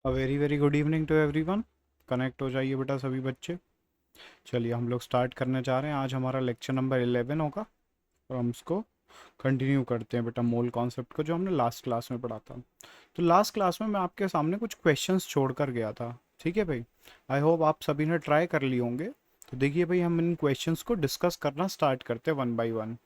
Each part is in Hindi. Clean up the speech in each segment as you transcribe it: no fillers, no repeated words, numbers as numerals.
A very very good evening to everyone. Connect हो जाइए बेटा सभी बच्चे। चलिए हम लोग स्टार्ट करने जा रहे हैं। आज हमारा लेक्चर नंबर 11 होगा और हम इसको कंटिन्यू करते हैं बेटा मोल कॉन्सेप्ट को, जो हमने लास्ट क्लास में पढ़ा था। तो लास्ट क्लास में मैं आपके सामने कुछ क्वेश्चंस छोड़ कर गया था। ठीक है भाई, आई होप आप सभी ने ट्राई कर लिए होंगे। तो देखिए भाई, हम इन क्वेश्चंस को डिस्कस करना स्टार्ट करते हैं वन बाय वन।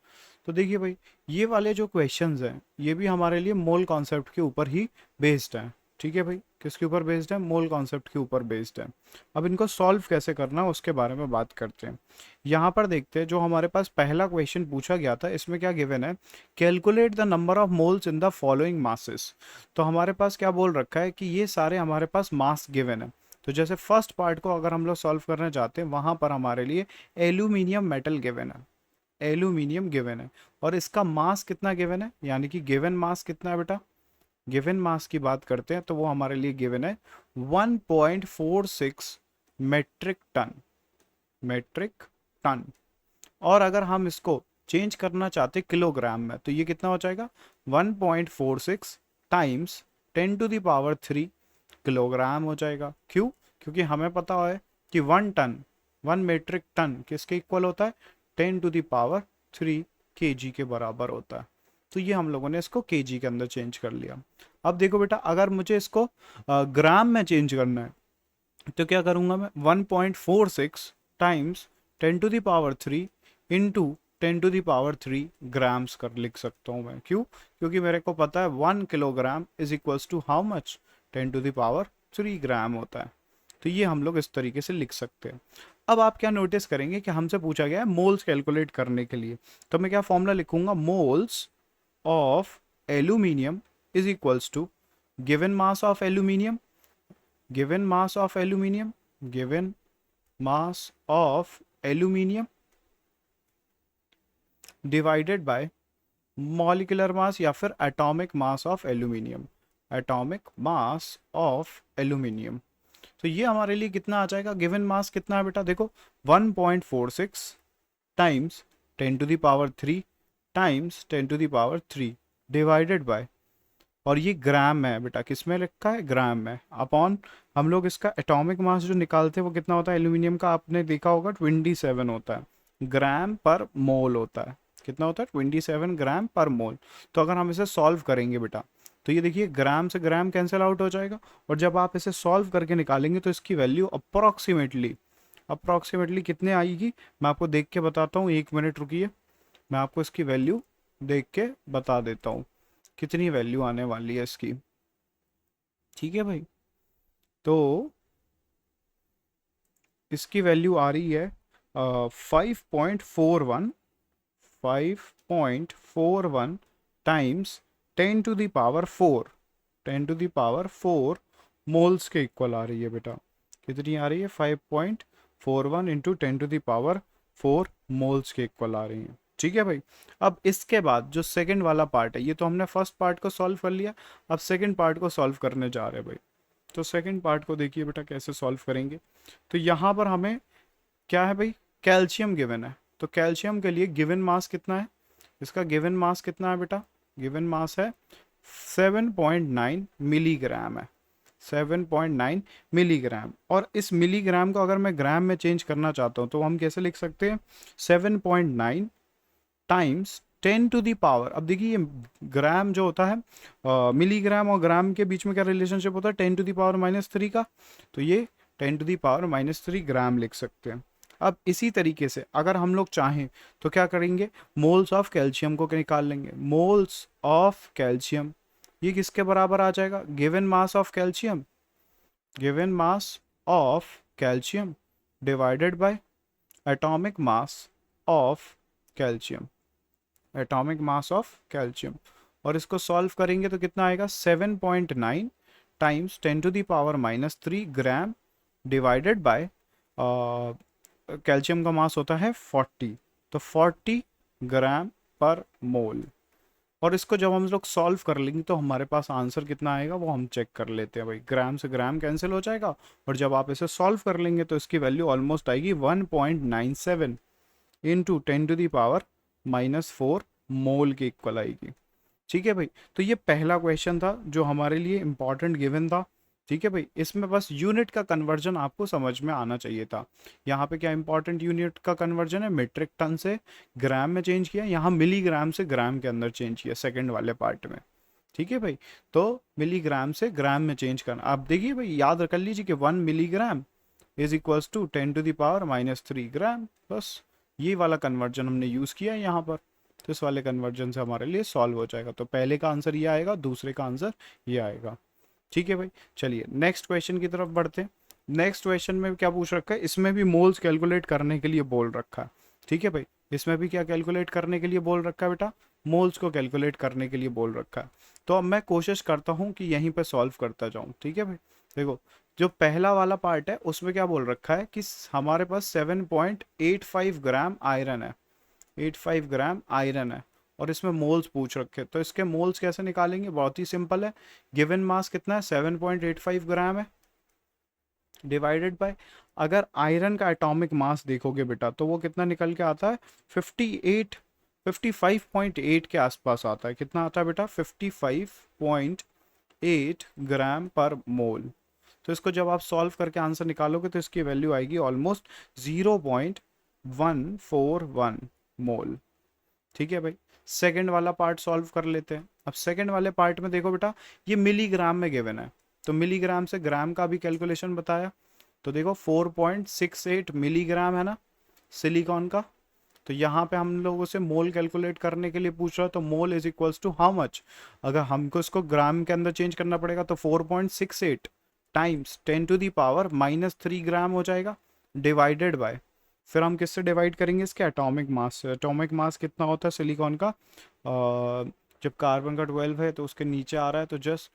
तो देखिए भाई, ये वाले जो क्वेश्चंस हैं ये भी हमारे लिए मोल कॉन्सेप्ट के ऊपर ही बेस्ड हैं। ठीक है भाई, किसके ऊपर बेस्ड है? मोल कॉन्सेप्ट के ऊपर बेस्ड है। अब इनको सॉल्व कैसे करना है उसके बारे में बात करते हैं। यहाँ पर देखते हैं, जो हमारे पास पहला क्वेश्चन पूछा गया था इसमें क्या गिवन है? Calculate the number of moles in the following masses. तो हमारे पास क्या बोल रखा है कि ये सारे हमारे पास मास गिवन है। तो जैसे फर्स्ट पार्ट को अगर हम लोग सॉल्व करना चाहते हैं, वहां पर हमारे लिए एल्यूमिनियम मेटल गिवन है। एल्यूमिनियम गिवन है और इसका मास कितना गिवन है, यानी कि गिवन मास कितना है बेटा? गिवन मास की बात करते हैं तो वो हमारे लिए गिवन है 1.46 मेट्रिक टन। Metric ton. और अगर हम इसको चेंज करना चाहते किलोग्राम में तो ये कितना हो जाएगा? 1.46 टाइम्स 10⁻³ किलोग्राम हो जाएगा। क्यों? क्योंकि हमें पता है कि 1 टन, 1 मेट्रिक टन किसके इक्वल होता है? 10⁻³ kg के बराबर होता है। तो ये हम लोगों ने इसको kg के अंदर चेंज कर लिया। अब देखो बेटा, अगर मुझे इसको ग्राम में चेंज करना है तो क्या करूंगा मैं? 1.46 टाइम्स 10⁻³ इंटू 10⁻³ ग्राम्स कर लिख सकता हूं मैं। क्यों? क्योंकि मेरे को पता है 1 kilogram is equals to how much? 10⁻³ gram होता है। तो ये हम लोग इस तरीके से लिख सकते हैं। अब आप क्या नोटिस करेंगे कि हमसे पूछा गया है मोल्स कैलकुलेट करने के लिए। तो मैं क्या फॉर्मूला लिखूंगा? Moles of aluminium is equals to given mass of aluminium, given mass of aluminium, given mass of aluminium divided by molecular mass या फिर atomic mass of aluminium, atomic mass of aluminium। तो ये हमारे लिए कितना आ जाएगा? गिवन मास कितना है बेटा? देखो, 1.46 टाइम्स 10⁻³ टाइम्स 10⁻³ डिवाइडेड बाय, और ये ग्राम है बेटा, किस में लिखा है? ग्राम में। अपॉन हम लोग इसका एटॉमिक मास जो निकालते हैं वो कितना होता है एल्यूमिनियम का? आपने देखा होगा 27 होता है ग्राम पर मोल होता है। कितना होता है? 27 ग्राम पर मोल। तो अगर हम इसे सॉल्व करेंगे बेटा तो ये देखिए, ग्राम से ग्राम कैंसिल आउट हो जाएगा और जब आप इसे सॉल्व करके निकालेंगे तो इसकी वैल्यू अप्रोक्सीमेटली अप्रोक्सीमेटली कितने आएगी? मैं आपको देख के बताता हूँ, 1 मिनट रुकिए। मैं आपको इसकी वैल्यू देख के बता देता हूँ कितनी वैल्यू आने वाली है इसकी। ठीक है भाई, तो इसकी वैल्यू आ रही है 5.41, 5.41 टाइम्स 10⁻⁴, 10⁻⁴ मोल्स के इक्वल आ रही है बेटा। कितनी आ रही है? 5.41 इंटू 10⁻⁴ मोल्स के इक्वल आ रही है। ठीक है भाई, अब इसके बाद जो सेकंड वाला पार्ट है, ये तो हमने फर्स्ट पार्ट को सॉल्व कर लिया। अब सेकंड पार्ट को सॉल्व करने जा रहे हैं भाई। तो सेकंड पार्ट को देखिए बेटा कैसे सॉल्व करेंगे। तो यहाँ पर हमें क्या है भाई? कैल्शियम गिवन है। तो कैल्शियम के लिए गिवन मास कितना है? इसका गिवन मास कितना है बेटा? गिवन मास है 7.9 मिलीग्राम है। 7.9 मिलीग्राम। और इस मिलीग्राम को अगर मैं ग्राम में चेंज करना चाहता हूँ तो हम कैसे लिख सकते हैं? 7.9 टाइम्स 10⁻। अब देखिए, ये ग्राम जो होता है, मिलीग्राम और ग्राम के बीच में क्या रिलेशनशिप होता है? 10⁻³ का। तो ये 10⁻³ ग्राम लिख सकते हैं। अब इसी तरीके से अगर हम लोग चाहें तो क्या करेंगे? मोल्स ऑफ कैल्शियम को निकाल लेंगे। मोल्स ऑफ कैल्शियम ये किसके बराबर आ जाएगा? Given mass of calcium, given mass of calcium divided by atomic mass of calcium, atomic mass of calcium. और इसको सॉल्व करेंगे तो कितना आएगा? 7.9 times 10⁻³ gram divided by, calcium का मास होता है 40, तो 40 ग्राम पर मोल। और इसको जब हम लोग सॉल्व कर लेंगे तो हमारे पास आंसर कितना आएगा वो हम चेक कर लेते हैं भाई। ग्राम से ग्राम कैंसिल हो जाएगा और जब आप इसे सॉल्व कर लेंगे तो इसकी वैल्यू ऑलमोस्ट आएगी 1.97 इंटू 10⁻⁻⁴ मोल के इक्वल आएगी। ठीक है भाई, तो ये पहला क्वेश्चन था जो हमारे लिए इंपॉर्टेंट गिवन था। ठीक है भाई, इसमें बस यूनिट का कन्वर्जन आपको समझ में आना चाहिए था। यहाँ पे क्या इंपॉर्टेंट यूनिट का कन्वर्जन है, मीट्रिक टन से ग्राम में चेंज किया, यहाँ मिलीग्राम से ग्राम के अंदर चेंज किया सेकंड वाले पार्ट में। ठीक है भाई, तो मिलीग्राम से ग्राम में चेंज करना। आप देखिए भाई, याद कर लीजिए कि 1 मिलीग्राम इज इक्वल्स टू 10⁻³ ग्राम। बस ये वाला कन्वर्जन हमने यूज़ किया है यहाँ पर, तो इस वाले कन्वर्जन से हमारे लिए सॉल्व हो जाएगा। तो पहले का आंसर ये आएगा, दूसरे का आंसर ये आएगा। ठीक है भाई, चलिए नेक्स्ट क्वेश्चन की तरफ बढ़ते हैं। नेक्स्ट क्वेश्चन में क्या पूछ रखा है, इसमें भी मोल्स कैलकुलेट करने के लिए बोल रखा है। ठीक है भाई, इसमें भी क्या कैलकुलेट करने के लिए बोल रखा है बेटा, मोल्स को कैलकुलेट करने के लिए बोल रखा है। तो अब मैं कोशिश करता हूँ कि यहीं पर सॉल्व करता जाऊँ। ठीक है भाई, देखो जो पहला वाला पार्ट है उसमें क्या बोल रखा है कि हमारे पास 7.85 ग्राम आयरन है, 85 ग्राम आयरन है, और इसमें मोल्स पूछ रखे। तो इसके मोल्स कैसे निकालेंगे, बहुत ही सिंपल है। गिवन मास कितना है, 7.85 ग्राम है, डिवाइडेड बाय, अगर आयरन का एटॉमिक मास देखोगे बेटा तो वो कितना निकल के आता है, 55.8 के आसपास आता है। कितना आता है बेटा, 55.8 ग्राम पर मोल। तो इसको जब आप सॉल्व करके आंसर निकालोगे तो इसकी वैल्यू आएगी ऑलमोस्ट 0.141 मोल। ठीक है भाई, सेकंड वाला पार्ट सॉल्व कर लेते हैं। अब सेकंड वाले पार्ट में देखो बेटा, ये मिलीग्राम में गिवन है, तो मिलीग्राम से ग्राम का भी कैलकुलेशन बताया। तो देखो 4.68 मिलीग्राम है ना सिलिकॉन का। तो यहाँ पे हम लोगों से मोल कैलकुलेट करने के लिए पूछ रहा है, तो mole is equals to how much. अगर हमको इसको ग्राम के अंदर चेंज करना पड़ेगा तो 4.68 टाइम्स 10⁻³ ग्राम हो जाएगा, डिवाइडेड बाय, फिर हम किससे डिवाइड करेंगे, इसके एटॉमिक मास से। एटॉमिक मास कितना होता है सिलिकॉन का, जब कार्बन का 12 है तो उसके नीचे आ रहा है, तो जस्ट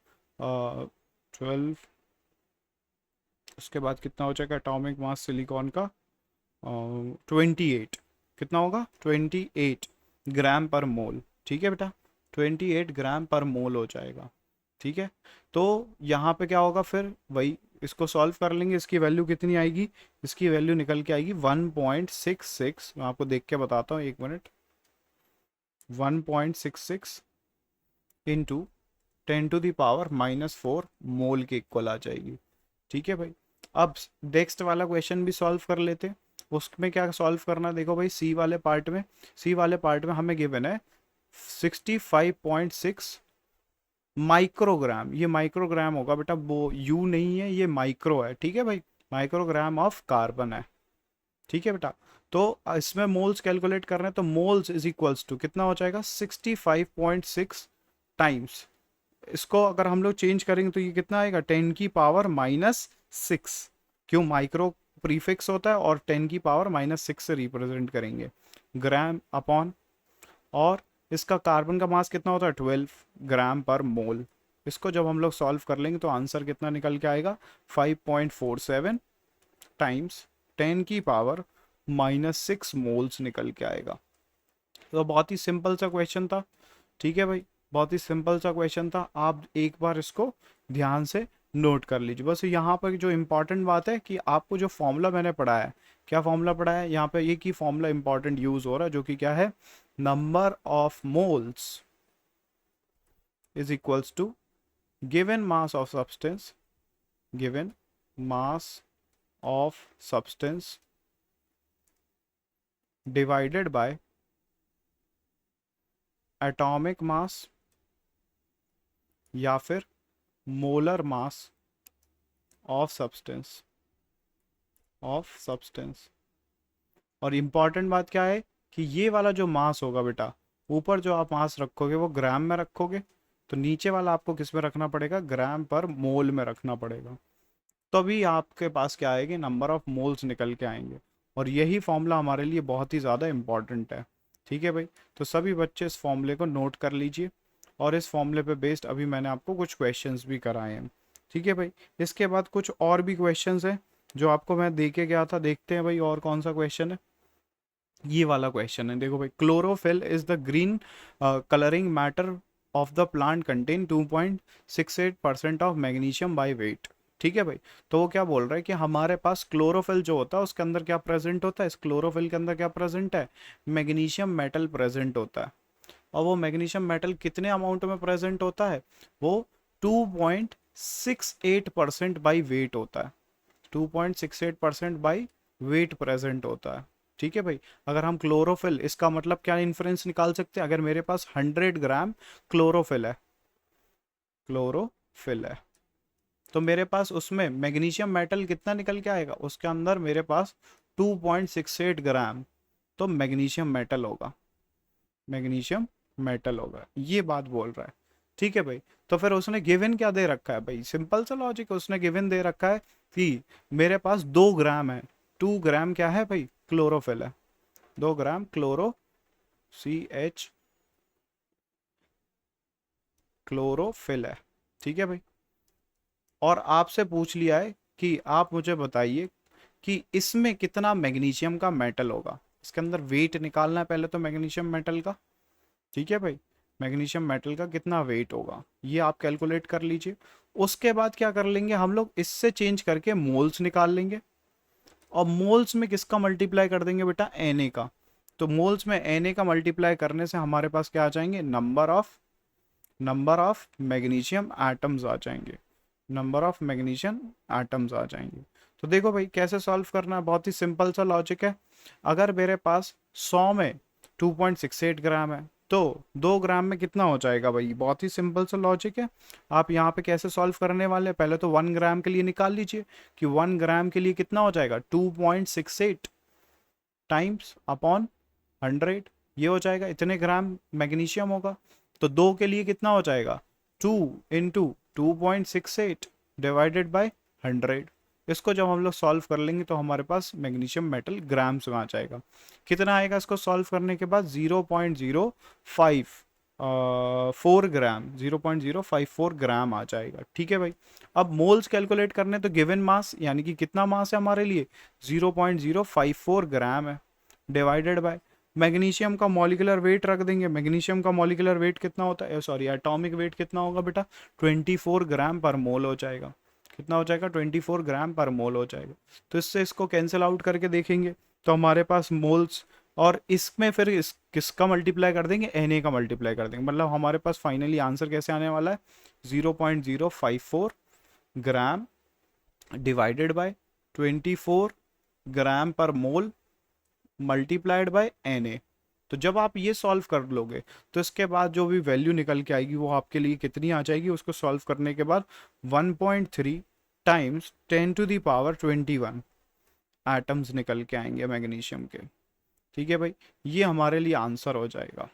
12, उसके बाद कितना हो जाएगा एटॉमिक मास सिलिकॉन का, 28, कितना होगा 28 ग्राम पर मोल। ठीक है बेटा, 28 ग्राम पर मोल हो जाएगा। ठीक है, तो यहाँ पे क्या होगा, फिर वही इसको सॉल्व कर लेंगे। इसकी वैल्यू कितनी आएगी, इसकी वैल्यू निकल के आएगी 1.66। मैं आपको देख के बताता हूँ, एक मिनट। 1.66 इंटू 10⁻⁻4 मोल के इक्वल आ जाएगी। ठीक है भाई, अब नेक्स्ट वाला क्वेश्चन भी सॉल्व कर लेते हैं। उसमें क्या सॉल्व करना है, देखो भाई सी वाले पार्ट में, सी वाले पार्ट में हमें गिवन है 65.6 माइक्रोग्राम। ये माइक्रोग्राम होगा बेटा, वो यू नहीं है, ये माइक्रो है। ठीक है भाई, माइक्रोग्राम ऑफ कार्बन है। ठीक है बेटा, तो इसमें मोल्स कैलकुलेट कर रहे हैं, तो मोल्स इज इक्वल्स टू कितना हो जाएगा, 65.6 टाइम्स, इसको अगर हम लोग चेंज करेंगे तो ये कितना आएगा, 10⁻⁻6। क्यों, माइक्रो प्रीफिक्स होता है और 10⁻⁻6 से रिप्रेजेंट करेंगे, ग्राम अपॉन, और इसका कार्बन का मास कितना होता है 12 ग्राम पर मोल। इसको जब हम लोग सॉल्व कर लेंगे तो आंसर कितना निकल के आएगा, 5.47 टाइम्स 10⁻⁻6 मोल्स निकल के आएगा। तो बहुत ही सिंपल सा क्वेश्चन था। ठीक है भाई, बहुत ही सिंपल सा क्वेश्चन था, आप एक बार इसको ध्यान से नोट कर लीजिए। बस यहाँ पर जो इम्पोर्टेंट बात है कि आपको जो फॉर्मूला मैंने पढ़ाया है, क्या फॉर्मूला पढ़ाया है यहाँ पे, एक ही फॉर्मूला इंपॉर्टेंट यूज हो रहा है, जो कि क्या है, number of moles is equals to given mass of substance, given mass of substance divided by atomic mass या फिर molar mass of substance, of substance. और इम्पॉर्टेंट बात क्या है कि ये वाला जो मास होगा बेटा, ऊपर जो आप मास रखोगे वो ग्राम में रखोगे, तो नीचे वाला आपको किस में रखना पड़ेगा, ग्राम पर मोल में रखना पड़ेगा, तभी आपके पास क्या आएगी, नंबर ऑफ मोल्स निकल के आएंगे। और यही फॉर्मूला हमारे लिए बहुत ही ज़्यादा इम्पॉर्टेंट है। ठीक है भाई, तो सभी बच्चे इस फॉर्मूले को नोट कर लीजिए, और इस फॉर्मूले पे बेस्ड अभी मैंने आपको कुछ क्वेश्चंस भी कराए हैं। ठीक है भाई, इसके बाद कुछ और भी क्वेश्चंस हैं जो आपको मैं दे के गया था। देखते हैं भाई और कौन सा क्वेश्चन है। ये वाला क्वेश्चन है, देखो भाई, chlorophyll is the green colouring matter of the plant contain 2.68% of magnesium by weight. ठीक है भाई, तो वो क्या बोल रहा है कि हमारे पास क्लोरोफिल जो होता है उसके अंदर क्या प्रेजेंट होता है, इस क्लोरोफिल के अंदर क्या प्रेजेंट है, मैग्नीशियम मेटल प्रेजेंट होता है। और वो मैग्नीशियम मेटल कितने अमाउंट में प्रेजेंट होता है, वो 2.68% बाई वेट होता है, 2.68% बाई वेट प्रेजेंट होता है। ठीक है भाई, अगर हम क्लोरोफिल, इसका मतलब क्या इन्फ्रेंस निकाल सकते हैं, अगर मेरे पास 100 ग्राम क्लोरोफिल है, क्लोरोफिल है, तो मेरे पास उसमें मैग्नीशियम मेटल कितना निकल के आएगा, उसके अंदर मेरे पास 2.68 ग्राम तो मैग्नीशियम मेटल होगा, मैग्नीशियम मेटल होगा, ये बात बोल रहा है। ठीक है भाई, तो फिर उसने गिवन क्या दे रखा है भाई, सिंपल सा लॉजिक, उसने गिवन दे रखा है कि मेरे पास 2 ग्राम है, 2 ग्राम क्या है भाई, क्लोरोफिल है, 2 ग्राम क्लोरो CH क्लोरोफिल है। ठीक है भाई, और आपसे पूछ लिया है कि आप मुझे बताइए कि इसमें कितना मैग्नीशियम का मेटल होगा, इसके अंदर वेट निकालना है पहले तो मैग्नीशियम मेटल का। ठीक है भाई, मैग्नीशियम मेटल का कितना वेट होगा ये आप कैलकुलेट कर लीजिए। उसके बाद क्या कर लेंगे हम लोग, इससे चेंज करके मोल्स निकाल लेंगे, और मोल्स में किसका मल्टीप्लाई कर देंगे बेटा, Na का। तो मोल्स में Na का मल्टीप्लाई करने से हमारे पास क्या आ जाएंगे, नंबर ऑफ मैग्नीशियम एटम्स आ जाएंगे, नंबर ऑफ मैग्नीशियम एटम्स आ जाएंगे। तो देखो भाई कैसे सॉल्व करना है, बहुत ही सिंपल सा लॉजिक है। अगर मेरे पास 100 में 2.68 ग्राम है तो 2 ग्राम में कितना हो जाएगा भाई, बहुत ही सिंपल सा लॉजिक है। आप यहाँ पे कैसे सॉल्व करने वाले हैं, पहले तो 1 ग्राम के लिए निकाल लीजिए कि 1 ग्राम के लिए कितना हो जाएगा, 2.68 टाइम्स अपॉन 100, ये हो जाएगा, इतने ग्राम मैग्नीशियम होगा। तो 2 के लिए कितना हो जाएगा, 2 इंटू 2.68 डिवाइडेड बाय 100। इसको जब हम लोग सॉल्व कर लेंगे तो हमारे पास मैग्नीशियम मेटल ग्राम्स में आ जाएगा। कितना आएगा इसको सॉल्व करने के बाद, 0.054 ग्राम आ जाएगा। ठीक है भाई, अब मोल्स कैलकुलेट करने तो गिवन मास यानी कि कितना मास है हमारे लिए, 0.054 ग्राम है, डिवाइडेड बाय मैग्नीशियम का मॉलिक्यूलर वेट रख देंगे। मैग्नीशियम का मॉलिक्यूलर वेट कितना होता है, सॉरी एटॉमिक वेट कितना होगा बेटा, 24 ग्राम पर मोल हो जाएगा। कितना हो जाएगा, 24 ग्राम पर मोल हो जाएगा। तो इससे इसको कैंसिल आउट करके देखेंगे तो हमारे पास मोल्स, और इसमें फिर किसका मल्टीप्लाई कर देंगे, Na का मल्टीप्लाई कर देंगे, मतलब हमारे पास फाइनली आंसर कैसे आने वाला है, 0.054 ग्राम डिवाइडेड बाय 24 ग्राम पर मोल मल्टीप्लाइड बाय Na। तो जब आप ये सॉल्व कर लोगे तो इसके बाद जो भी वैल्यू निकल के आएगी वो आपके लिए कितनी आ जाएगी, उसको सॉल्व करने के बाद 1.3 टाइम्स 10⁻21 एटम्स निकल के आएंगे मैग्नीशियम के। ठीक है भाई, ये हमारे लिए आंसर हो जाएगा।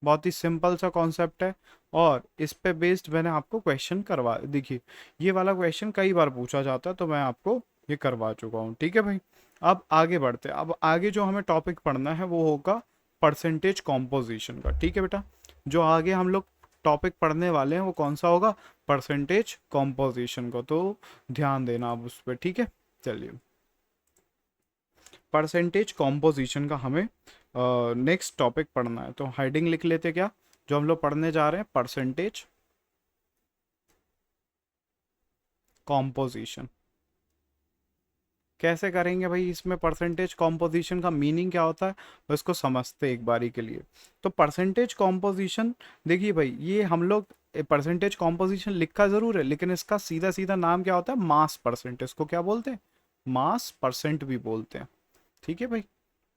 बहुत ही सिंपल सा कॉन्सेप्ट है, और इस पे बेस्ड मैंने आपको क्वेश्चन करवा, देखिए ये वाला क्वेश्चन कई बार पूछा जाता है तो मैं आपको ये करवा चुका हूँ। ठीक है भाई, अब आगे बढ़ते हैं। अब आगे जो हमें टॉपिक पढ़ना है वो होगा परसेंटेज कॉम्पोजिशन का। ठीक है बेटा, जो आगे हम लोग टॉपिक पढ़ने वाले हैं वो कौन सा होगा, परसेंटेज कॉम्पोजिशन का, तो ध्यान देना आप उस पर। ठीक है, चलिए परसेंटेज कॉम्पोजिशन का हमें नेक्स्ट टॉपिक पढ़ना है, तो हेडिंग लिख लेते क्या, जो हम लोग पढ़ने जा रहे हैं, परसेंटेज कॉम्पोजिशन। कैसे करेंगे भाई, इसमें परसेंटेज कॉम्पोजिशन का मीनिंग क्या होता है वो इसको समझते एक बारी के लिए। तो परसेंटेज कॉम्पोजिशन, देखिए भाई ये हम लोग परसेंटेज कॉम्पोजिशन लिखा ज़रूर है लेकिन इसका सीधा सीधा नाम क्या होता है, मास परसेंट। इसको क्या बोलते हैं, मास परसेंट भी बोलते हैं। ठीक है भाई,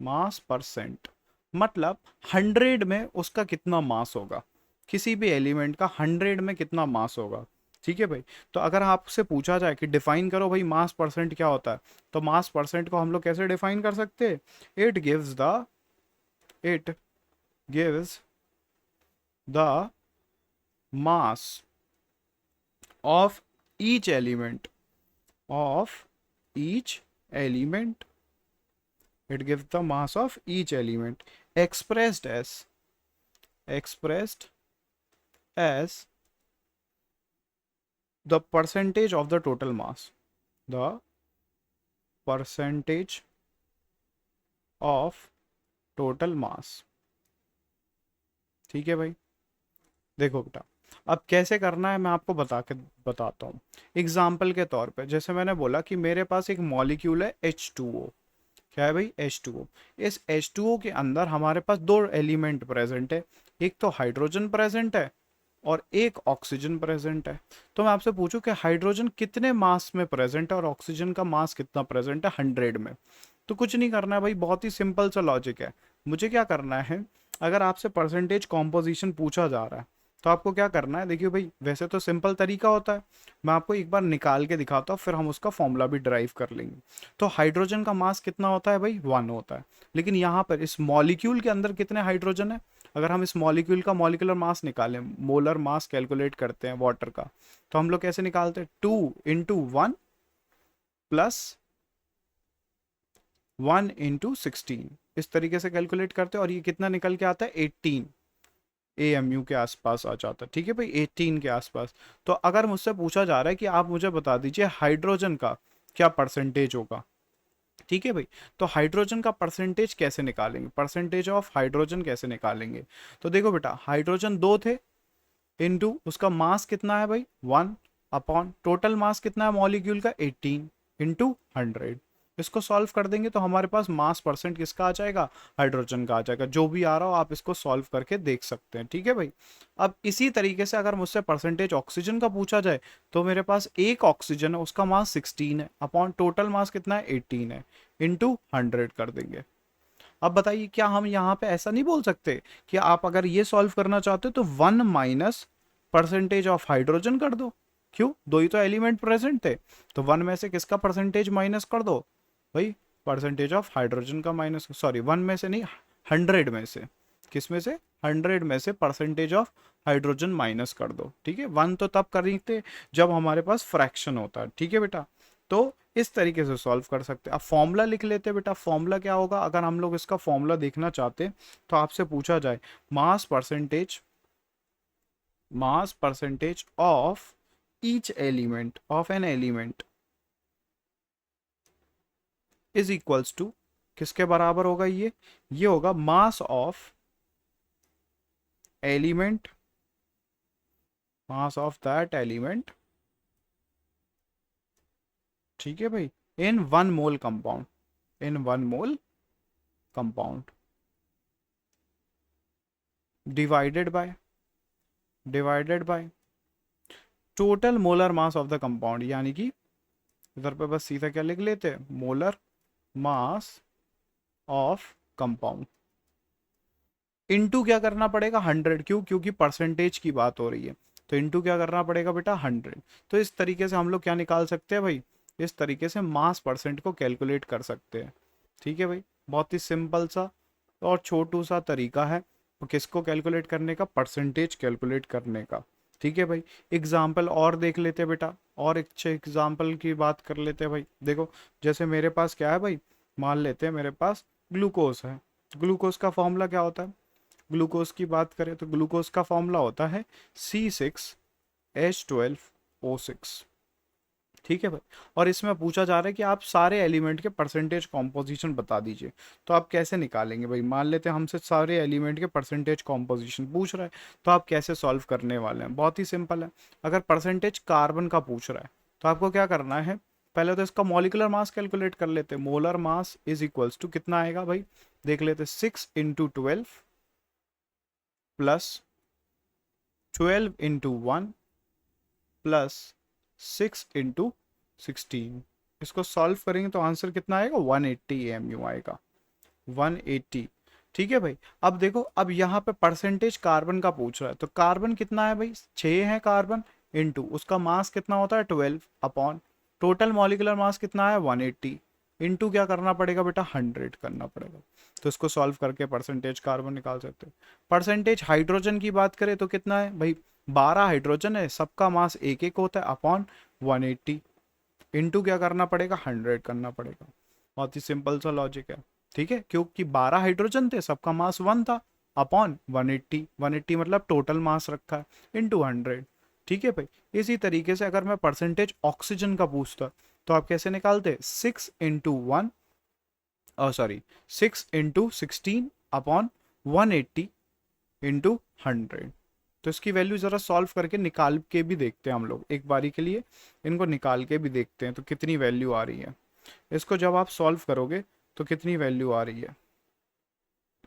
मास परसेंट मतलब 100 में उसका कितना मास होगा, किसी भी एलिमेंट का 100 में कितना मास होगा। ठीक है भाई, तो अगर आपसे पूछा जाए कि डिफाइन करो भाई मास परसेंट क्या होता है, तो मास परसेंट को हम लोग कैसे डिफाइन कर सकते हैं, it gives the mass of each element, of each element, it gives the mass of each element expressed as the percentage of the total mass, the percentage of total mass। ठीक है भाई, देखो बेटा अब कैसे करना है मैं आपको बताता हूँ एग्जाम्पल के तौर पे। जैसे मैंने बोला कि मेरे पास एक मॉलिक्यूल है H2O, क्या है भाई, H2O। इस H2O के अंदर हमारे पास दो एलिमेंट प्रेजेंट है, एक तो हाइड्रोजन प्रेजेंट है और एक ऑक्सीजन प्रेजेंट है। तो मैं आपसे पूछूं कि हाइड्रोजन कितने मास में प्रेजेंट है और ऑक्सीजन का मास कितना प्रेजेंट है 100 में। तो कुछ नहीं करना है भाई, बहुत ही सिंपल सा लॉजिक है। मुझे क्या करना है, अगर आपसे परसेंटेज कॉम्पोजिशन पूछा जा रहा है तो आपको क्या करना है, देखिए भाई वैसे तो सिंपल तरीका होता है, मैं आपको एक बार निकाल के दिखाता हूँ, फिर हम उसका फॉर्मूला भी ड्राइव कर लेंगे। तो हाइड्रोजन का मास कितना होता है भाई, 1 होता है। लेकिन यहाँ पर इस मॉलिक्यूल के अंदर कितने हाइड्रोजन है, अगर हम इस मॉलिक्यूल का मॉलिकुलर मास निकालें, मोलर मास कैलकुलेट करते हैं वाटर का, तो हम लोग कैसे निकालते हैं, 2 × 1 प्लस 1 × 16, इस तरीके से कैलकुलेट करते हैं, और ये कितना निकल के आता है 18 AMU के आसपास आ जाता है। ठीक है भाई, 18 के आसपास। तो अगर मुझसे पूछा जा रहा है कि आप मुझे बता दीजिए हाइड्रोजन का क्या परसेंटेज होगा, ठीक है भाई, तो हाइड्रोजन का परसेंटेज कैसे निकालेंगे, परसेंटेज ऑफ हाइड्रोजन कैसे निकालेंगे। तो देखो बेटा, हाइड्रोजन 2 थे, इनटू उसका मास कितना है भाई 1, अपॉन टोटल मास कितना है मॉलिक्यूल का 18 इंटू 100। इसको सॉल्व कर देंगे तो हमारे पास मास परसेंट किसका आ जाएगा, हाइड्रोजन का आ जाएगा। जो भी आ रहा हो आप इसको सॉल्व करके देख सकते हैं। ठीक है भाई, अब इसी तरीके से अगर मुझसे परसेंटेज ऑक्सीजन का पूछा जाए तो मेरे पास एक ऑक्सीजन है, उसका मास 16 है, अपॉन टोटल मास कितना है 18 है, इंटू 100 कर देंगे। अब बताइए, क्या हम यहाँ पे ऐसा नहीं बोल सकते कि आप अगर ये सॉल्व करना चाहते हो तो 1 माइनस परसेंटेज ऑफ हाइड्रोजन कर दो, क्यों, दो ही तो एलिमेंट प्रेजेंट थे, तो 1 में से किसका परसेंटेज माइनस कर दो भाई, परसेंटेज ऑफ हाइड्रोजन का माइनस, सॉरी 1 में से नहीं, 100 में से, किस में से, 100 में से परसेंटेज ऑफ हाइड्रोजन माइनस कर दो। ठीक है, 1 तो तब करते जब हमारे पास फ्रैक्शन होता है। ठीक है बेटा, तो इस तरीके से सॉल्व कर सकते हैं। अब फॉर्मूला लिख लेते हैं बेटा, फॉर्मूला क्या होगा, अगर हम लोग इसका फॉर्मूला देखना चाहते हैं तो आपसे पूछा जाए mass percentage of each element of an element is equals to, किसके बराबर होगा ये होगा mass of element, mass of that element, ठीक है भाई, in 1 mole compound, in 1 mole compound, divided by total molar mass of the compound, यानी कि इधर पे बस सीधा क्या लिख लेते हैं, molar mass of compound, into क्या करना पड़ेगा 100, क्यों, क्योंकि परसेंटेज की बात हो रही है, तो इनटू क्या करना पड़ेगा बेटा 100। तो इस तरीके से हम लोग क्या निकाल सकते हैं भाई, इस तरीके से मास परसेंट को कैलकुलेट कर सकते हैं। ठीक है भाई, बहुत ही सिंपल सा और छोटू सा तरीका है किसको कैलकुलेट करने का, परसेंटेज कैलकुलेट करने का। ठीक है भाई, एग्जाम्पल और देख लेते हैं बेटा, और एक अच्छे एग्जाम्पल की बात कर लेते हैं भाई। देखो, जैसे मेरे पास क्या है भाई, मान लेते हैं मेरे पास ग्लूकोज है, ग्लूकोज का फॉर्मूला क्या होता है, ग्लूकोज की बात करें तो ग्लूकोज का फॉर्मूला होता है C6H12O6। ठीक है भाई, और इसमें पूछा जा रहा है कि आप सारे एलिमेंट के परसेंटेज कॉम्पोजिशन बता दीजिए। तो आप कैसे निकालेंगे भाई, मान लेते हैं हमसे सारे एलिमेंट के परसेंटेज कॉम्पोजिशन पूछ रहा है, तो आप कैसे सॉल्व करने वाले हैं, बहुत ही सिंपल है। अगर परसेंटेज कार्बन का पूछ रहा है तो आपको क्या करना है, पहले तो इसका मॉलिकुलर मास कैलकुलेट कर लेते हैं, molar mass is equals to कितना आएगा भाई, देख लेते, 6 × 12 प्लस 12 × 1 प्लस 6 × 16, इसको सॉल्व करेंगे तो आंसर कितना आएगा 180 AMU आएगा, 180। ठीक है भाई, अब देखो, अब यहाँ पे परसेंटेज कार्बन का पूछ रहा है, तो कार्बन कितना है भाई, 6 है कार्बन, इनटू उसका मास कितना होता है 12, अपॉन टोटल मॉलिकुलर मास कितना है 180, इनटू क्या करना पड़ेगा बेटा 100 करना पड़ेगा। तो इसको सॉल्व करके परसेंटेज कार्बन निकाल सकते हैं। परसेंटेज हाइड्रोजन की बात करें तो कितना है भाई, 12 हाइड्रोजन है, सबका मास एक एक होता है, अपॉन 180, इनटू क्या करना पड़ेगा 100 करना पड़ेगा। बहुत ही सिंपल सा लॉजिक है। ठीक है, क्योंकि 12 हाइड्रोजन थे, सबका मास 1 था, अपॉन 180, 180 मतलब टोटल मास रखा है, इंटू 100। ठीक है भाई, इसी तरीके से अगर मैं परसेंटेज ऑक्सीजन का पूछता तो आप कैसे निकालते, 6 × 16 अपॉन 180 × 100। तो इसकी वैल्यू ज़रा सॉल्व करके निकाल के भी देखते हैं हम लोग, एक बारी के लिए इनको निकाल के भी देखते हैं तो कितनी वैल्यू आ रही है। इसको जब आप सॉल्व करोगे तो कितनी वैल्यू आ रही है,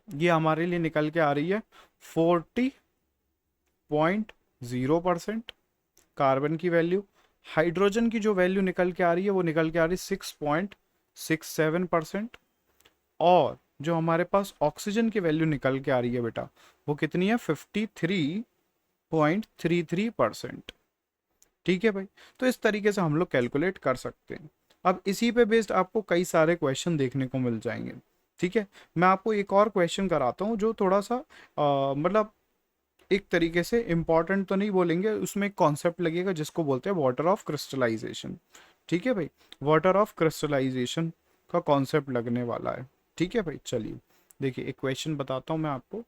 ये हमारे लिए निकल के आ रही है 40.1 0%। कार्बन की वैल्यू, हाइड्रोजन की जो वैल्यू निकल के आ रही है वो निकल के आ रही है 6.67%। और जो हमारे पास ऑक्सीजन की वैल्यू निकल के आ रही है बेटा, वो कितनी है? 53.33%। ठीक है भाई। तो इस तरीके से हम लोग कैलकुलेट कर सकते हैं। अब इसी पे बेस्ड आपको कई सारे क्वेश्चन देखने को मिल जाएंगे। ठीक है, मैं आपको एक और क्वेश्चन कराता हूँ जो थोड़ा सा मतलब एक तरीके से इंपॉर्टेंट तो नहीं बोलेंगे, उसमें एक कॉन्सेप्ट लगेगा जिसको बोलते हैं वाटर ऑफ क्रिस्टलाइजेशन। ठीक है भाई, वाटर ऑफ क्रिस्टलाइजेशन का कॉन्सेप्ट लगने वाला है। ठीक है भाई, चलिए देखिए एक क्वेश्चन बताता हूँ मैं आपको।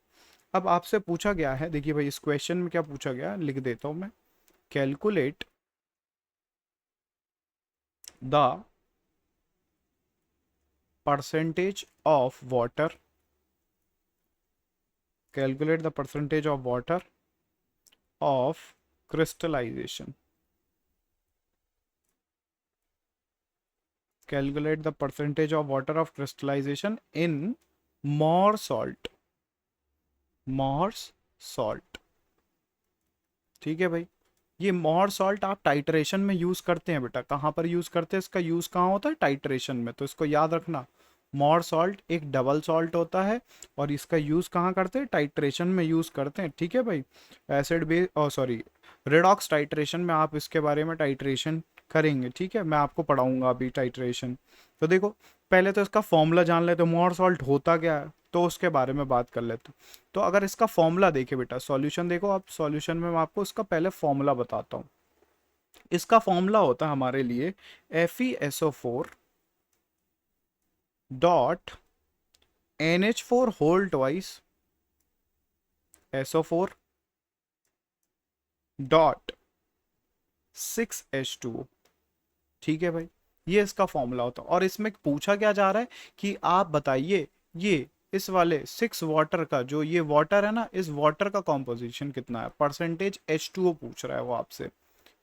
अब आपसे पूछा गया है, देखिए भाई इस क्वेश्चन में क्या पूछा गया है, लिख देता हूँ मैं। Calculate the percentage of water, calculate the percentage of water of crystallisation, calculate the percentage of water of crystallization in more salt, more salt। ठीक है भाई, ये मोर सॉल्ट आप टाइट्रेशन में यूज करते हैं बेटा। कहाँ पर यूज करते हैं? इसका यूज कहाँ होता है? टाइट्रेशन में। तो इसको याद रखना, मोर सॉल्ट एक डबल सॉल्ट होता है और इसका यूज कहाँ करते हैं? टाइट्रेशन में यूज करते हैं। ठीक है भाई, acid base sorry redox titration में आप इसके बारे में टाइट्रेशन करेंगे। ठीक है, मैं आपको पढ़ाऊंगा अभी टाइट्रेशन। तो देखो पहले तो इसका फॉर्मूला जान लेते, मोर सॉल्ट होता क्या है, तो उसके बारे में बात कर लेते। तो अगर इसका फॉर्मूला देखे बेटा, सॉल्यूशन देखो आप, सॉल्यूशन में मैं आपको इसका पहले फॉर्मूला बताता हूँ। इसका फॉर्मूला होता है हमारे लिए FeSO4 dot NH4 whole twice SO4 dot 6H2O। ठीक है भाई, ये इसका फॉर्मूला होता है। और इसमें पूछा क्या जा रहा है कि आप बताइए ये इस वाले 6 वाटर का, जो ये वाटर है ना, इस वाटर का कॉम्पोजिशन कितना है, परसेंटेज H2O पूछ रहा है वो आपसे।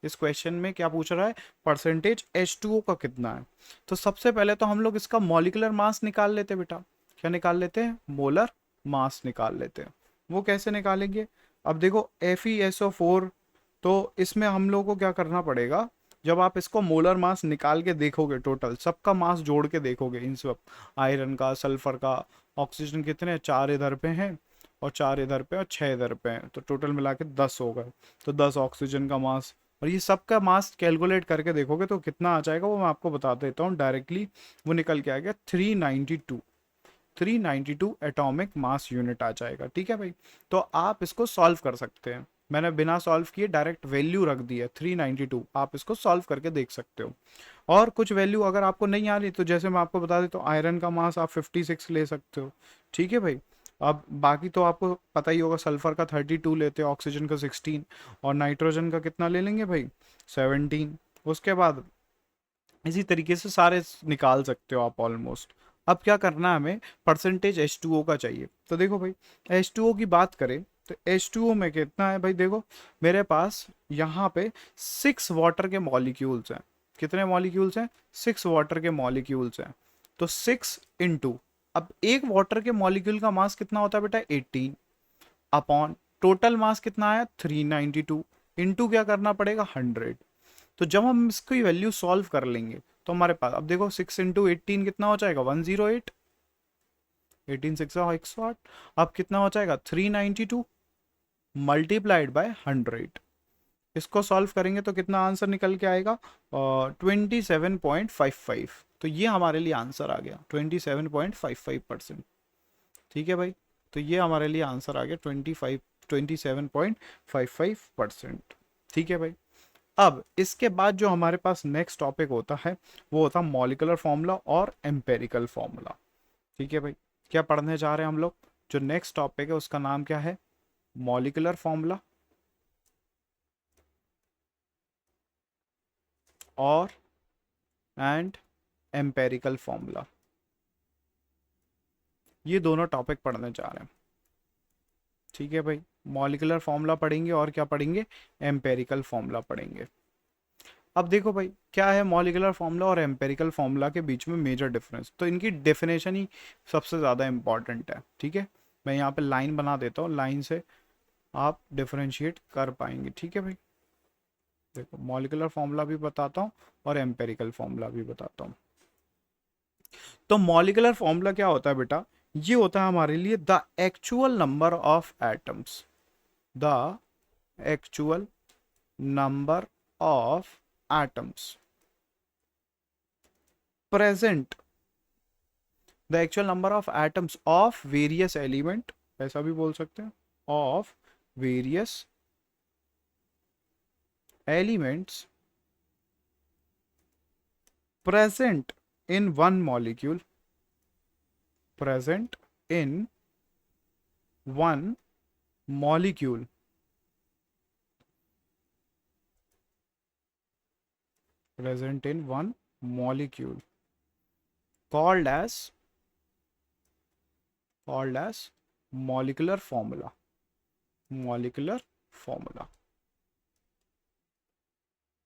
इस क्वेश्चन में क्या पूछ रहा है? परसेंटेज H2O का कितना है। तो सबसे पहले तो हम लोग इसका मॉलिक्यूलर मास निकाल लेते बेटा। क्या निकाल लेते हैं? मोलर मास निकाल लेते हैं। वो कैसे निकालेंगे? अब देखो FeSO4, तो इसमें हम लोग को क्या करना पड़ेगा? जब आप इसको मोलर मास निकाल के देखोगे, टोटल सबका मास जोड़ के देखोगे, इन सब आयरन का, सल्फर का, ऑक्सीजन कितने? 4 इधर पे हैं और 4 इधर पे और 6 इधर पे हैं, तो टोटल मिला के 10 हो गए। तो 10 ऑक्सीजन का मास, और ये सबका मास कैलकुलेट करके देखोगे तो कितना आ जाएगा वो मैं आपको बता देता हूँ डायरेक्टली। वो निकल के आ गया 392, 392 एटॉमिक मास यूनिट आ जाएगा। ठीक है भाई, तो आप इसको सॉल्व कर सकते हैं। मैंने बिना सॉल्व किए डायरेक्ट वैल्यू रख दी है 392, आप इसको सॉल्व करके देख सकते हो। और कुछ वैल्यू अगर आपको नहीं आ रही तो जैसे मैं आपको बता देता हूँ, आयरन का मास आप 56 ले सकते हो। ठीक है भाई, अब बाकी तो आपको पता ही होगा, सल्फर का 32 लेते हैं, ऑक्सीजन का 16, और नाइट्रोजन का कितना ले लेंगे भाई? 17। उसके बाद इसी तरीके से सारे निकाल सकते हो आप ऑलमोस्ट। अब क्या करना है हमें? परसेंटेज H2O का चाहिए। तो देखो भाई, H2O की बात करें तो H2O में कितना है भाई? देखो मेरे पास यहाँ पे 6 वाटर के मॉलिक्यूल्स हैं। कितने मॉलिक्यूल्स हैं? 6 वाटर के मॉलिक्यूल्स हैं। तो 6 इंटू, अब एक वाटर के मॉलिक्यूल का मास कितना होता है बेटा? 18 अपॉन टोटल मास कितना आया? 392 इंटू क्या करना पड़ेगा? 100। तो जब हम इसकी वैल्यू सॉल्व कर लेंगे तो हमारे पास, अब देखो 6 इंटू 18 कितना हो जाएगा? 108, 18 6 108। अब कितना हो जाएगा? 392 मल्टीप्लाइड बाय 100। इसको सॉल्व करेंगे तो कितना आंसर निकल के आएगा? 27.55। तो ये हमारे लिए आंसर आ गया 27.55%। ठीक है भाई, तो ये हमारे लिए आंसर आ गया 27.55%। ठीक है भाई, अब इसके बाद जो हमारे पास नेक्स्ट टॉपिक होता है वो होता है मॉलिक्यूलर फॉर्मूला और एम्पेरिकल फॉर्मूला। ठीक है भाई, क्या पढ़ने जा रहे हैं हम लोग? जो नेक्स्ट टॉपिक है उसका नाम क्या है? मॉलिक्यूलर फॉर्मूला और एंड एम्पेरिकल फॉर्मूला, ये दोनों टॉपिक पढ़ने जा रहे हैं। ठीक है भाई, मॉलिक्यूलर फॉर्मूला पढ़ेंगे और क्या पढ़ेंगे? एम्पेरिकल फॉर्मूला पढ़ेंगे। अब देखो भाई, क्या है मॉलिक्यूलर फॉर्मूला और एम्पेरिकल फॉर्मूला के बीच में मेजर डिफरेंस? तो इनकी डेफिनेशन ही सबसे ज़्यादा इंपॉर्टेंट है। ठीक है, मैं यहाँ पे लाइन बना देता हूँ, लाइन से आप डिफरेंशिएट कर पाएंगे। ठीक है भाई, देखो मॉलिक्यूलर फॉर्मूला भी बताता हूँ और एम्पेरिकल फॉर्मूला भी बताता हूँ। तो मॉलिक्यूलर फॉर्मूला क्या होता है बेटा, ये होता है हमारे लिए the actual number of atoms, the actual number of atoms present, the actual number of atoms of various element, ऐसा भी बोल सकते हैं, of various elements present in one molecule, present in one molecule, present in one molecule, called as molecular formula, molecular formula।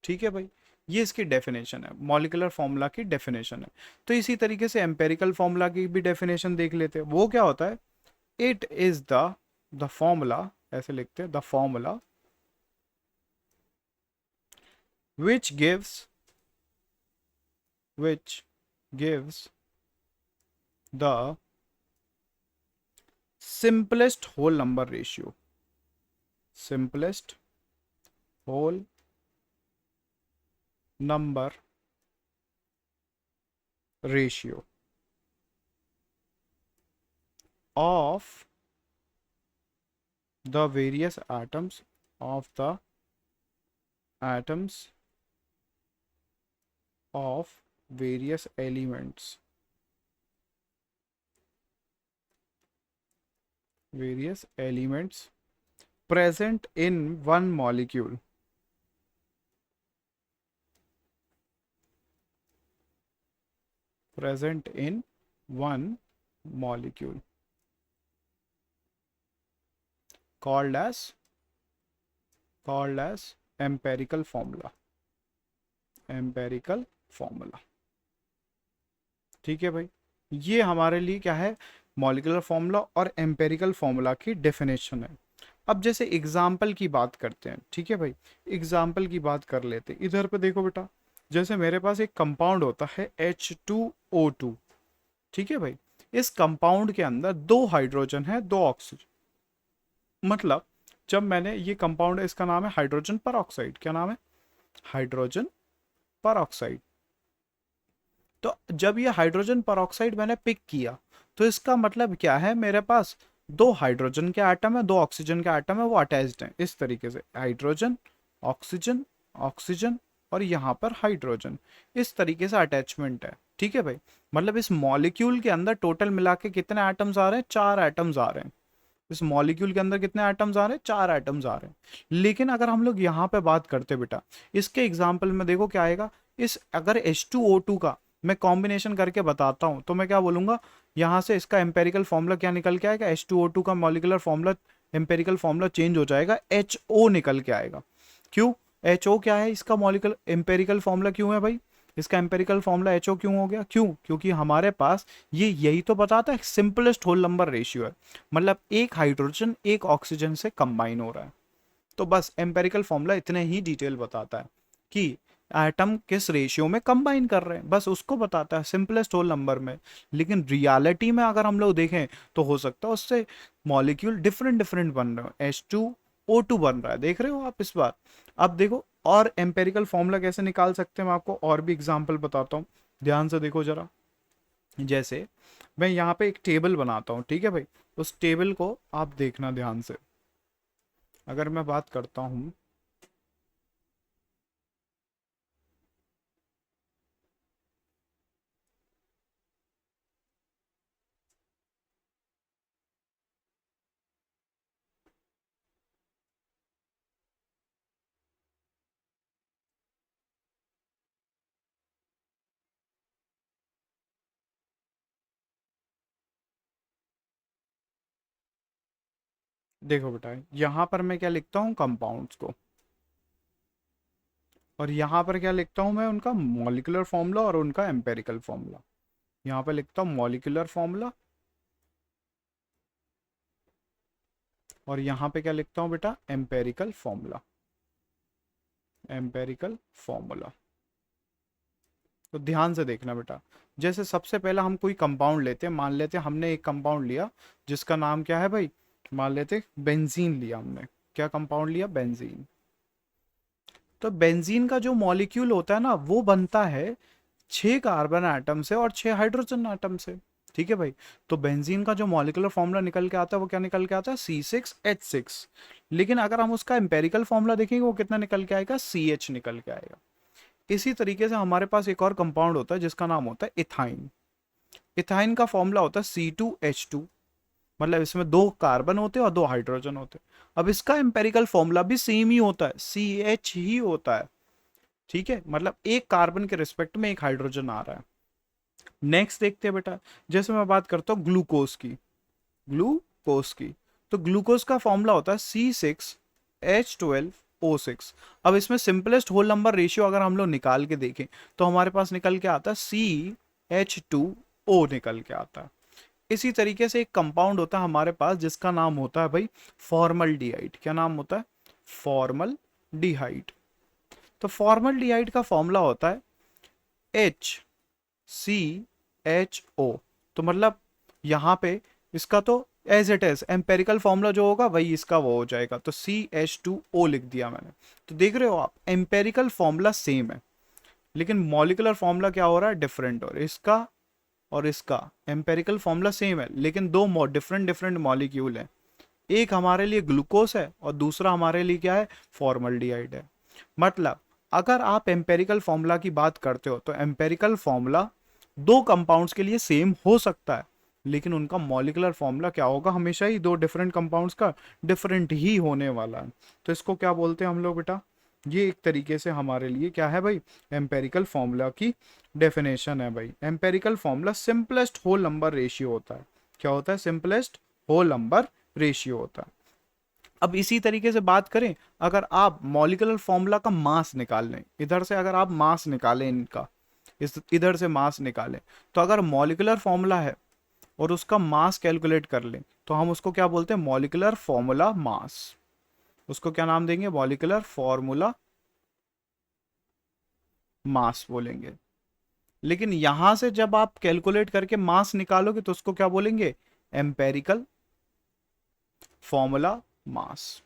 ठीक है भाई, ये इसकी डेफिनेशन है, मॉलिक्यूलर फॉर्मूला की डेफिनेशन है। तो इसी तरीके से एम्पेरिकल फॉर्मूला की भी डेफिनेशन देख लेते हैं। वो क्या होता है, इट इज द फॉर्मूला, ऐसे लिखते हैं, the formula which gives which gives the simplest whole number ratio, simplest whole number ratio of the various atoms, of the atoms of various elements, various elements present in one molecule, present in one molecule, called as empirical formula, empirical formula। ठीक है भाई, ये हमारे लिए क्या है, मॉलिक्यूलर फॉर्मूला और एम्पेरिकल फॉर्मूला की डेफिनेशन है। अब जैसे एग्जाम्पल की बात करते हैं, ठीक है भाई, एग्जाम्पल की बात कर लेते हैं। इधर पे देखो बेटा, जैसे मेरे पास एक कंपाउंड होता है H2O2, ठीक है भाई, इस कंपाउंड के अंदर 2 हाइड्रोजन है, 2 ऑक्सीजन। मतलब जब मैंने ये कंपाउंड है, इसका नाम है हाइड्रोजन पर ऑक्साइड। क्या नाम है, हाइड्रोजन पर ऑक्साइड। तो जब ये हाइड्रोजन पर मैंने पिक किया, तो इसका मतलब क्या है, मेरे पास 2 हाइड्रोजन के एटम है, 2 ऑक्सीजन के एटम है, वो अटैच्ड हैं इस तरीके से, हाइड्रोजन ऑक्सीजन ऑक्सीजन और यहाँ पर हाइड्रोजन, इस तरीके से अटैचमेंट है। ठीक है भाई, मतलब इस मॉलिक्यूल के अंदर टोटल मिला के कितने एटम्स आ रहे हैं, 4 एटम्स आ रहे हैं। इस मॉलिक्यूल के अंदर कितने एटम्स आ रहे हैं, 4 एटम्स आ रहे हैं। लेकिन अगर हम लोग यहाँ पे बात करते बेटा, इसके एग्जाम्पल में देखो क्या आएगा, इस अगर H2O2 का मैं कॉम्बिनेशन करके बताता हूँ, तो मैं क्या बोलूंगा, यहाँ से इसका एम्पेरिकल फॉर्मूला क्या निकल के आएगा, H2O2 का molecular formula, empirical formula change हो जाएगा, HO निकल के आएगा। क्यों, HO क्या है, इसका मॉलिक्यूलर एम्पेरिकल फॉर्मूला क्यों है भाई, इसका एम्पेरिकल फॉर्मूला HO क्यों हो गया, क्यों, क्योंकि हमारे पास ये यही तो बताता है सिंपलेस्ट होल नंबर रेशियो है, मतलब एक हाइड्रोजन एक ऑक्सीजन से कंबाइन हो रहा है। तो बस एम्पेरिकल फॉर्मूला इतने ही डिटेल बताता है कि एटम किस रेशियो में कंबाइन कर रहे हैं, बस उसको बताता है सिंपलेस्ट होल नंबर में। लेकिन रियलिटी में अगर हम लोग देखें, तो हो सकता है उससे मॉलिक्यूल डिफरेंट डिफरेंट बन रहे हो, H2O2 बन रहा है, देख रहे हो आप इस बार। अब देखो और एम्पेरिकल फॉर्मूला कैसे निकाल सकते हैं, मैं आपको और भी एग्जाम्पल बताता हूँ, ध्यान से देखो जरा। जैसे मैं यहाँ पे एक टेबल बनाता हूँ, ठीक है भाई, उस टेबल को आप देखना ध्यान से। अगर मैं बात करता हूँ, देखो बेटा यहाँ पर मैं क्या लिखता हूँ, कंपाउंड्स को, और यहाँ पर क्या लिखता हूँ मैं, उनका मॉलिक्यूलर फॉर्मूला और उनका एम्पेरिकल फॉर्मूला। यहाँ पे लिखता हूँ मॉलिक्यूलर फॉर्मूला और यहाँ पे क्या लिखता हूँ बेटा, एम्पेरिकल फॉर्मूला, एम्पेरिकल फॉर्मूला। तो ध्यान से देखना बेटा, जैसे सबसे पहला हम कोई कंपाउंड लेते हैं, मान लेते हैं हमने एक कंपाउंड लिया जिसका नाम क्या है भाई, मान लेते बेंजीन लिया हमने। क्या कंपाउंड लिया, बेंजीन। तो बेंजीन का जो मॉलिक्यूल होता है ना, वो बनता है 6 कार्बन एटम से और 6 हाइड्रोजन एटम से। ठीक है भाई। तो बेंजीन का जो मॉलिक्यूलर फॉर्मूला निकल के आता है वो क्या निकल के आता है, C6H6। लेकिन अगर हम उसका एम्पेरिकल फॉर्मूला देखेंगे वो कितना निकल के आएगा, CH निकल के आएगा। इसी तरीके से हमारे पास एक और कंपाउंड होता है जिसका नाम होता है इथाइन। इथाइन का फॉर्मूला होता है C2H2, मतलब इसमें 2 कार्बन होते हैं और 2 हाइड्रोजन होते हैं। अब इसका एम्पेरिकल फॉर्मूला भी सेम ही होता है, CH ही होता है। ठीक है, मतलब एक कार्बन के रिस्पेक्ट में एक हाइड्रोजन आ रहा है। नेक्स्ट देखते हैं बेटा, जैसे मैं बात करता हूँ ग्लूकोज की, ग्लूकोज की। तो ग्लूकोज का फॉर्मूला होता है C6H12O6। अब इसमें सिंपलेस्ट होल नंबर रेशियो अगर हम लोग निकाल के देखें तो हमारे पास निकल के आता है CH2O निकल के आता है। इसी तरीके से एक कंपाउंड होता है हमारे पास जिसका नाम होता है भाई फॉर्मल्डिहाइड। क्या नाम होता है, फॉर्मल्डिहाइड। तो फॉर्मल्डिहाइड का फॉर्मूला होता है HCHO। तो मतलब यहाँ पे इसका तो as it is empirical formula जो होगा वही इसका वो हो जाएगा, तो CH2O लिख दिया मैंने। तो देख रहे हो आप, एम्पेरिकल फॉर्मूला सेम है लेकिन मॉलिकुलर फॉर्मूला क्या हो रहा है, डिफरेंट। और इसका और इसका एम्पेरिकल फॉर्मूला सेम है लेकिन दो डिफरेंट डिफरेंट मॉलिक्यूल हैं। एक हमारे लिए ग्लूकोज है और दूसरा हमारे लिए क्या है, फॉर्मल्डिहाइड है। मतलब अगर आप एम्पेरिकल फॉर्मूला की बात करते हो तो एम्पेरिकल फॉर्मूला दो कंपाउंड्स के लिए सेम हो सकता है लेकिन उनका मॉलिकुलर फॉर्मूला क्या होगा, हमेशा ही दो डिफरेंट कंपाउंड्स का डिफरेंट ही होने वाला है। तो इसको क्या बोलते हैं हम लोग बेटा, ये एक तरीके से हमारे लिए क्या है भाई, एम्पेरिकल फॉर्मूला की डेफिनेशन है भाई। Empirical formula simplest whole number ratio होता है। क्या होता है, सिंपलेस्ट होल नंबर रेशियो होता है। अब इसी तरीके से बात करें, अगर आप मॉलिकुलर फॉर्मूला का मास निकाल लें, इधर से अगर आप मास निकालें इनका, इस इधर से मास निकालें, तो अगर मॉलिकुलर फॉर्मूला है और उसका मास कैलकुलेट कर लें तो हम उसको क्या बोलते हैं, मॉलिकुलर फॉर्मूला मास। उसको क्या नाम देंगे, मॉलिकुलर फॉर्मूला मास बोलेंगे। लेकिन यहां से जब आप कैलकुलेट करके मास निकालोगे तो उसको क्या बोलेंगे, एम्पेरिकल फॉर्मूला मास,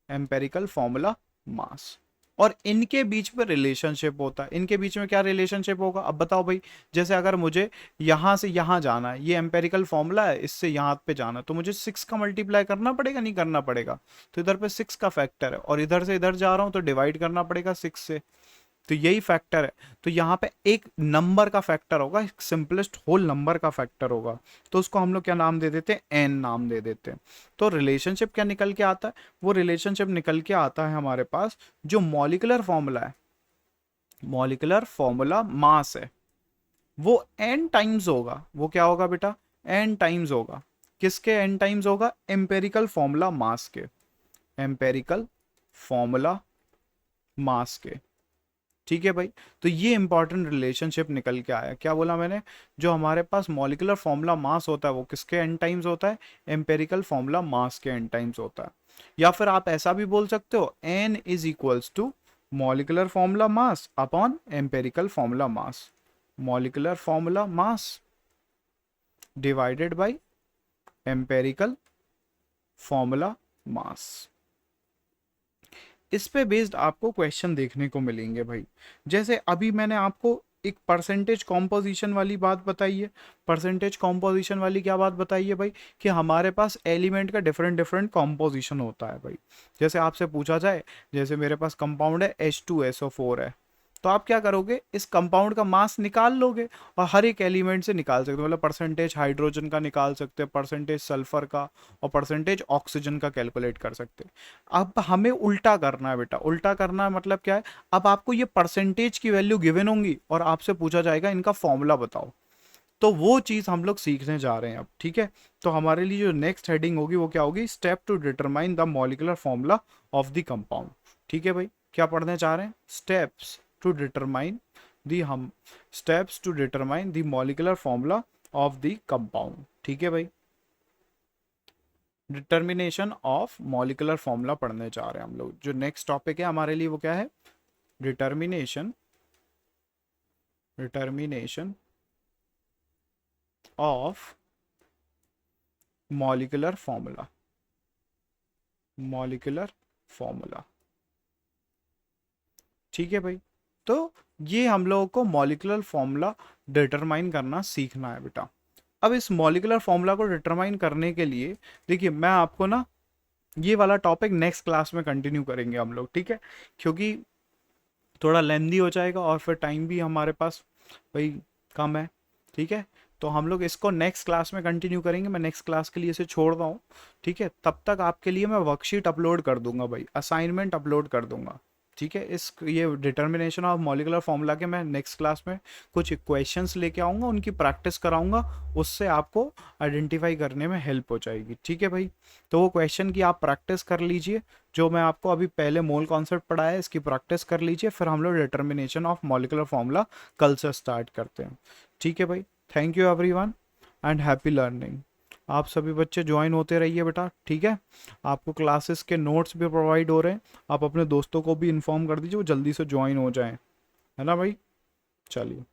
एम्पेरिकल फॉर्मूला मास। और इनके बीच में रिलेशनशिप होता है। इनके बीच में क्या रिलेशनशिप होगा, अब बताओ भाई। जैसे अगर मुझे यहां से यहां जाना है, ये एम्पेरिकल फॉर्मूला है, इससे यहां पे जाना है, तो मुझे 6 का मल्टीप्लाई करना पड़ेगा, नहीं करना पड़ेगा। तो इधर पे 6 का फैक्टर है और इधर से इधर जा रहा हूं तो डिवाइड करना पड़ेगा 6 से। तो यही फैक्टर है। तो यहाँ पे एक नंबर का फैक्टर होगा, एक सिंपलेस्ट होल नंबर का फैक्टर होगा, तो उसको हम लोग क्या नाम दे देते हैं, एन नाम दे देते हैं। तो रिलेशनशिप क्या निकल के आता है, वो रिलेशनशिप निकल के आता है हमारे पास जो मॉलिकुलर फॉर्मूला है, मॉलिकुलर फॉर्मूला मास है, वो एन टाइम्स होगा। वो क्या होगा बेटा, एन टाइम्स होगा। किसके एन टाइम्स होगा, एम्पेरिकल फॉर्मूला मास के, एम्पेरिकल फॉर्मूला मास के। ठीक है भाई। तो ये इंपॉर्टेंट रिलेशनशिप निकल के आया। क्या बोला मैंने, जो हमारे पास मॉलिकुलर फॉर्मूला मास होता है वो किसके एन टाइम्स होता है, एम्पेरिकल फॉर्मूला मास के एन टाइम्स होता है। या फिर आप ऐसा भी बोल सकते हो, n is equals to molecular formula mass upon empirical formula mass, molecular formula mass divided by empirical formula mass. इस पे बेस्ड आपको क्वेश्चन देखने को मिलेंगे भाई। जैसे अभी मैंने आपको एक परसेंटेज कॉम्पोजिशन वाली बात बताई है। परसेंटेज कॉम्पोजिशन वाली क्या बात बताई है भाई, कि हमारे पास एलिमेंट का डिफरेंट डिफरेंट कॉम्पोजिशन होता है भाई। जैसे आपसे पूछा जाए, जैसे मेरे पास कंपाउंड है H2SO4 है, तो आप क्या करोगे, इस कंपाउंड का मास निकाल लोगे और हर एक एलिमेंट से निकाल सकते हो। मतलब परसेंटेज हाइड्रोजन का निकाल सकते हैं, परसेंटेज सल्फर का और परसेंटेज ऑक्सीजन का कैलकुलेट कर सकते हैं। अब हमें उल्टा करना है बेटा। उल्टा करना है मतलब क्या है, अब आपको ये परसेंटेज की वैल्यू गिवन होंगी और आपसे पूछा जाएगा इनका फॉर्मूला बताओ। तो वो चीज हम लोग सीखने जा रहे हैं अब। ठीक है, तो हमारे लिए जो नेक्स्ट हेडिंग होगी वो क्या होगी, step two determine the molecular formula of the compound. ठीक है भाई, क्या पढ़ने चाह रहे हैं, स्टेप्स टू डिटरमाइन दी हम steps to determine the molecular formula of the compound. ठीक है भाई। डिटर्मिनेशन ऑफ मॉलिकुलर फॉर्मूला पढ़ने जा रहे हैं हम लोग। जो नेक्स्ट टॉपिक है हमारे लिए वो क्या है? Determination determination of molecular formula. Molecular formula, ठीक है भाई। तो ये हम लोगों को मॉलिकुलर फॉर्मूला डिटरमाइन करना सीखना है बेटा। अब इस मॉलिकुलर फॉर्मूला को डिटरमाइन करने के लिए देखिए, मैं आपको ना ये वाला टॉपिक नेक्स्ट क्लास में कंटिन्यू करेंगे हम लोग, ठीक है, क्योंकि थोड़ा लेंदी हो जाएगा और फिर टाइम भी हमारे पास भाई कम है, ठीक है। तो हम लोग इसको नेक्स्ट क्लास में कंटिन्यू करेंगे। मैं नेक्स्ट क्लास के लिए इसे छोड़ रहा हूँ, ठीक है। तब तक आपके लिए मैं वर्कशीट अपलोड कर दूंगा भाई, असाइनमेंट अपलोड कर दूंगा, ठीक है। इस ये डिटर्मिनेशन ऑफ मॉलिकुलर फॉर्मूला के मैं नेक्स्ट क्लास में कुछ इक्वेशंस लेके आऊँगा, उनकी प्रैक्टिस कराऊंगा, उससे आपको आइडेंटिफाई करने में हेल्प हो जाएगी, ठीक है भाई। तो वो क्वेश्चन की आप प्रैक्टिस कर लीजिए, जो मैं आपको अभी पहले मोल कॉन्सेप्ट पढ़ाया है इसकी प्रैक्टिस कर लीजिए, फिर हम लोग डिटर्मिनेशन ऑफ मॉलिकुलर फॉर्मूला कल से स्टार्ट करते हैं, ठीक है भाई। Thank you everyone and happy learning. आप सभी बच्चे ज्वाइन होते रहिए बेटा, ठीक है। आपको क्लासेस के नोट्स भी प्रोवाइड हो रहे हैं, आप अपने दोस्तों को भी इन्फॉर्म कर दीजिए, वो जल्दी से ज्वाइन हो जाएं, है ना भाई। चलिए।